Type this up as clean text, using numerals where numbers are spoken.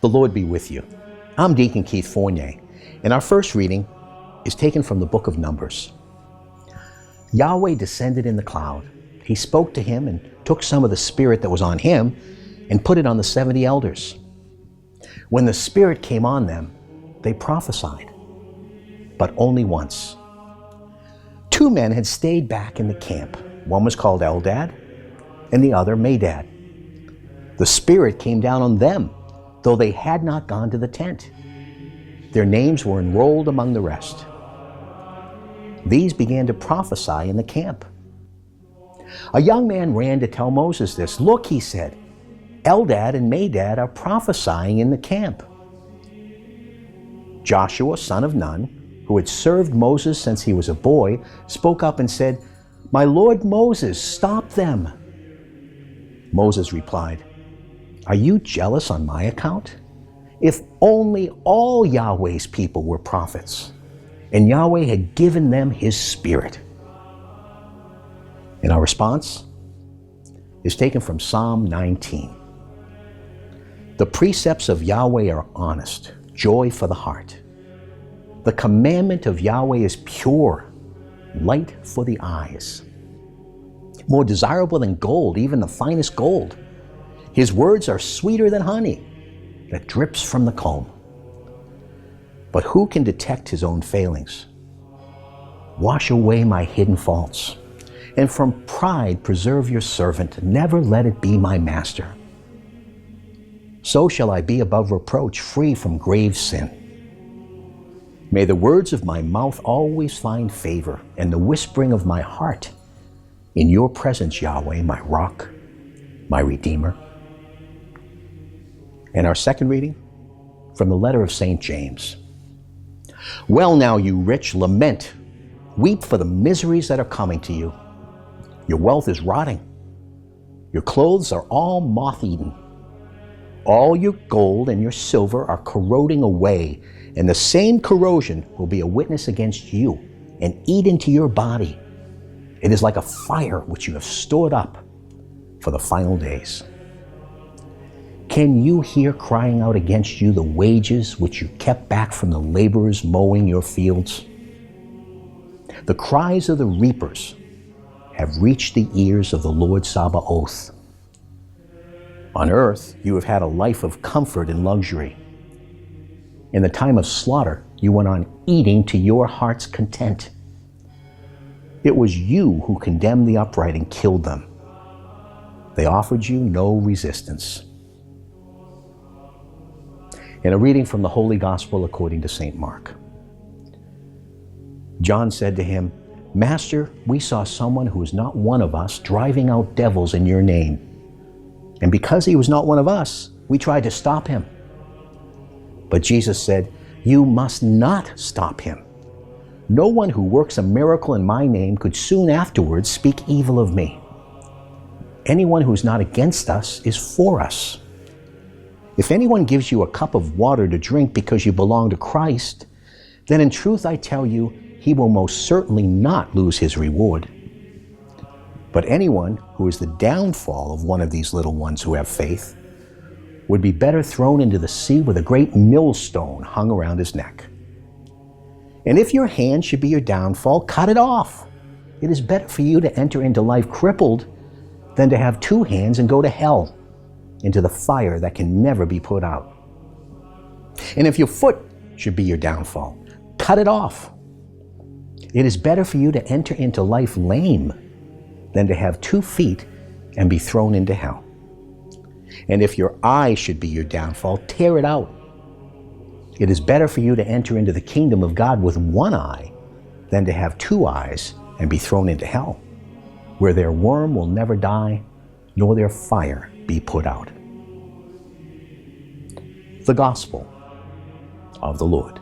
The Lord be with you. I'm Deacon Keith Fournier, and our first reading is taken from the book of Numbers. Yahweh descended in the cloud. He spoke to him and took some of the Spirit that was on him and put it on the 70 elders. When the Spirit came on them, they prophesied, but only once. 2 men had stayed back in the camp. One was called Eldad and the other Medad. The Spirit came down on them, though they had not gone to the tent. Their names were enrolled among the rest. These began to prophesy in the camp. A young man ran to tell Moses this. "Look," he said, "Eldad and Medad are prophesying in the camp." Joshua, son of Nun, who had served Moses since he was a boy, spoke up and said, "My lord Moses, stop them." Moses replied, "Are you jealous on my account? If only all Yahweh's people were prophets, and Yahweh had given them his Spirit." And our response is taken from Psalm 19. The precepts of Yahweh are honest, joy for the heart. The commandment of Yahweh is pure, light for the eyes. More desirable than gold, even the finest gold. His words are sweeter than honey that drips from the comb. But who can detect his own failings? Wash away my hidden faults, and from pride preserve your servant. Never let it be my master. So shall I be above reproach, free from grave sin. May the words of my mouth always find favor, and the whispering of my heart in your presence, Yahweh, my rock, my redeemer. And our second reading from the letter of St. James. Well now, you rich, lament, weep for the miseries that are coming to you. Your wealth is rotting. Your clothes are all moth-eaten. All your gold and your silver are corroding away, and the same corrosion will be a witness against you and eat into your body. It is like a fire which you have stored up for the final days. Can you hear crying out against you the wages which you kept back from the laborers mowing your fields? The cries of the reapers have reached the ears of the Lord Sabaoth. On earth, you have had a life of comfort and luxury. In the time of slaughter, you went on eating to your heart's content. It was you who condemned the upright and killed them. They offered you no resistance. In a reading from the Holy Gospel according to St. Mark. John said to him, "Master, we saw someone who is not one of us driving out devils in your name. And because he was not one of us, we tried to stop him." But Jesus said, "You must not stop him. No one who works a miracle in my name could soon afterwards speak evil of me. Anyone who is not against us is for us. If anyone gives you a cup of water to drink because you belong to Christ, then in truth I tell you, he will most certainly not lose his reward. But anyone who is the downfall of one of these little ones who have faith would be better thrown into the sea with a great millstone hung around his neck. And if your hand should be your downfall, cut it off. It is better for you to enter into life crippled than to have 2 hands and go to hell, into the fire that can never be put out. And if your foot should be your downfall, cut it off. It is better for you to enter into life lame than to have 2 feet and be thrown into hell. And if your eye should be your downfall, tear it out. It is better for you to enter into the kingdom of God with 1 eye than to have 2 eyes and be thrown into hell, where their worm will never die, nor their fire be put out." The Gospel of the Lord.